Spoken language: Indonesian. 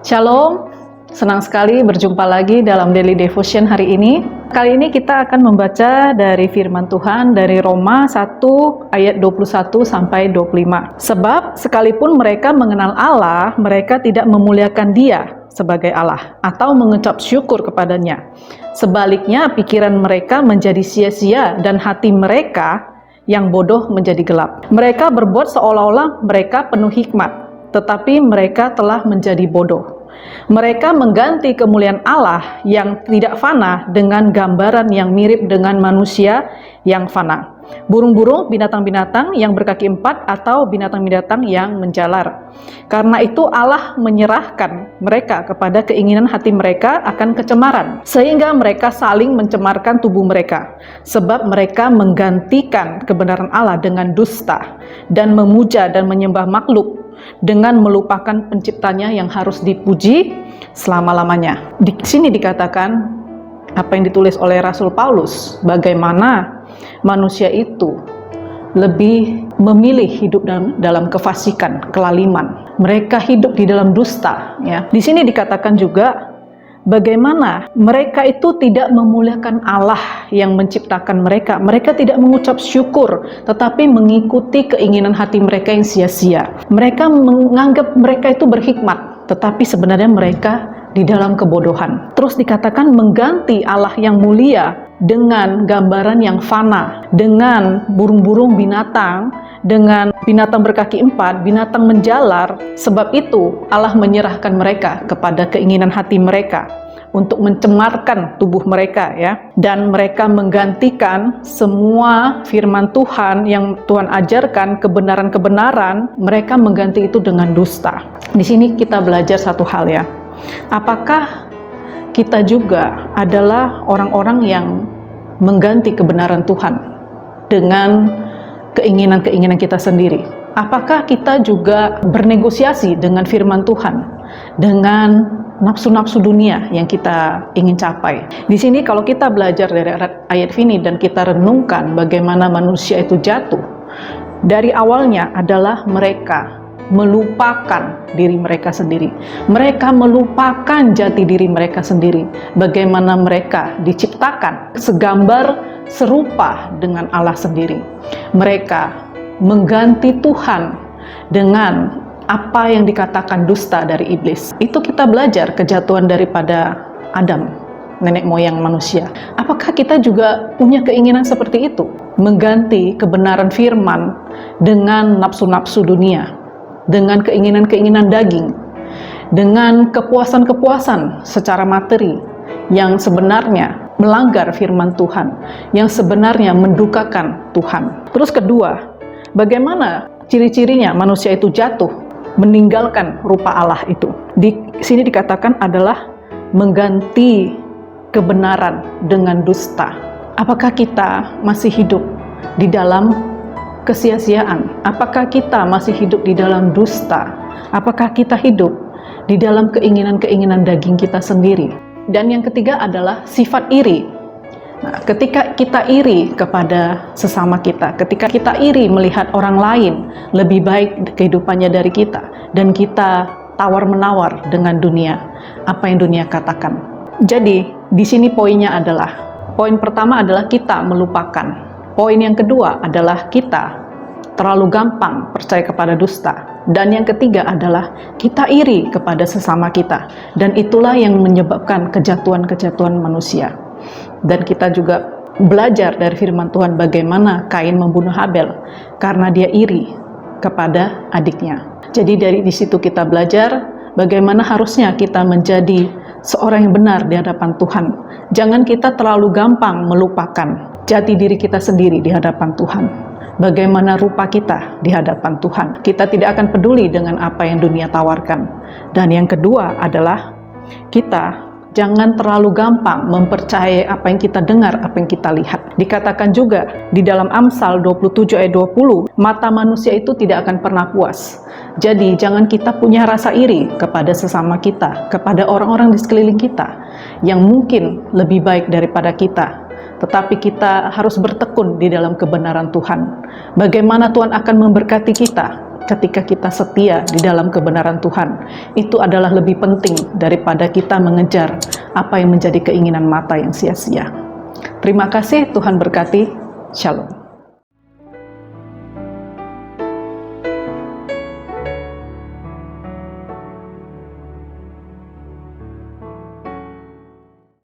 Shalom, senang sekali berjumpa lagi dalam Daily Devotion hari ini. Kali ini kita akan membaca dari firman Tuhan dari Roma 1 ayat 21 sampai 25. Sebab sekalipun mereka mengenal Allah, mereka tidak memuliakan Dia sebagai Allah atau mengucap syukur kepadanya. Sebaliknya pikiran mereka menjadi sia-sia dan hati mereka yang bodoh menjadi gelap. Mereka berbuat seolah-olah mereka penuh hikmat, tetapi mereka telah menjadi bodoh. Mereka mengganti kemuliaan Allah yang tidak fana dengan gambaran yang mirip dengan manusia yang fana, burung-burung, binatang-binatang yang berkaki empat, atau binatang-binatang yang menjalar. Karena itu Allah menyerahkan mereka kepada keinginan hati mereka akan kecemaran, sehingga mereka saling mencemarkan tubuh mereka, sebab mereka menggantikan kebenaran Allah dengan dusta, dan memuja dan menyembah makhluk, dengan melupakan penciptanya yang harus dipuji selama-lamanya. Di sini dikatakan apa yang ditulis oleh Rasul Paulus, bagaimana manusia itu lebih memilih hidup dalam kefasikan, kelaliman. Mereka hidup di dalam dusta. Ya. Di sini dikatakan juga bagaimana mereka itu tidak memuliakan Allah yang menciptakan mereka. Mereka tidak mengucap syukur, tetapi mengikuti keinginan hati mereka yang sia-sia. Mereka menganggap mereka itu berhikmat, tetapi sebenarnya mereka di dalam kebodohan. Terus dikatakan mengganti Allah yang mulia dengan gambaran yang fana, dengan burung-burung, binatang, dengan binatang berkaki empat, binatang menjalar. Sebab itu Allah menyerahkan mereka kepada keinginan hati mereka untuk mencemarkan tubuh mereka, ya. Dan mereka menggantikan semua firman Tuhan yang Tuhan ajarkan, kebenaran-kebenaran, mereka mengganti itu dengan dusta. Di sini kita belajar satu hal, ya. Apakah kita juga adalah orang-orang yang mengganti kebenaran Tuhan dengan keinginan-keinginan kita sendiri? Apakah kita juga bernegosiasi dengan firman Tuhan, dengan nafsu-nafsu dunia yang kita ingin capai? Di sini kalau kita belajar dari ayat ini dan kita renungkan bagaimana manusia itu jatuh, dari awalnya adalah mereka melupakan diri mereka sendiri. Mereka melupakan jati diri mereka sendiri. Bagaimana mereka diciptakan segambar serupa dengan Allah sendiri. Mereka mengganti Tuhan dengan apa yang dikatakan dusta dari iblis. Itu kita belajar kejatuhan daripada Adam, nenek moyang manusia. Apakah kita juga punya keinginan seperti itu? Mengganti kebenaran firman dengan nafsu-nafsu dunia, dengan keinginan-keinginan daging, dengan kepuasan-kepuasan secara materi yang sebenarnya melanggar firman Tuhan, yang sebenarnya mendukakan Tuhan. Terus kedua, bagaimana ciri-cirinya manusia itu jatuh, meninggalkan rupa Allah itu? Di sini dikatakan adalah mengganti kebenaran dengan dusta. Apakah kita masih hidup di dalam kesia-siaan? Apakah kita masih hidup di dalam dusta? Apakah kita hidup di dalam keinginan-keinginan daging kita sendiri? Dan yang ketiga adalah sifat iri. Nah, ketika kita iri kepada sesama kita, ketika kita iri melihat orang lain lebih baik kehidupannya dari kita, dan kita tawar-menawar dengan dunia, apa yang dunia katakan. Jadi, di sini poinnya adalah, poin pertama adalah kita melupakan. Poin yang kedua adalah kita terlalu gampang percaya kepada dusta. Dan yang ketiga adalah kita iri kepada sesama kita. Dan itulah yang menyebabkan kejatuhan-kejatuhan manusia. Dan kita juga belajar dari firman Tuhan bagaimana Kain membunuh Habel karena dia iri kepada adiknya. Jadi dari di situ kita belajar bagaimana harusnya kita menjadi seorang yang benar di hadapan Tuhan. Jangan kita terlalu gampang melupakan jati diri kita sendiri di hadapan Tuhan. Bagaimana rupa kita di hadapan Tuhan. Kita tidak akan peduli dengan apa yang dunia tawarkan. Dan yang kedua adalah kita jangan terlalu gampang mempercayai apa yang kita dengar, apa yang kita lihat. Dikatakan juga di dalam Amsal 27 ayat 20, mata manusia itu tidak akan pernah puas. Jadi jangan kita punya rasa iri kepada sesama kita, kepada orang-orang di sekeliling kita yang mungkin lebih baik daripada kita. Tetapi kita harus bertekun di dalam kebenaran Tuhan. Bagaimana Tuhan akan memberkati kita? ketika kita setia di dalam kebenaran Tuhan, itu adalah lebih penting daripada kita mengejar apa yang menjadi keinginan mata yang sia-sia. Terima kasih, Tuhan berkati. Shalom.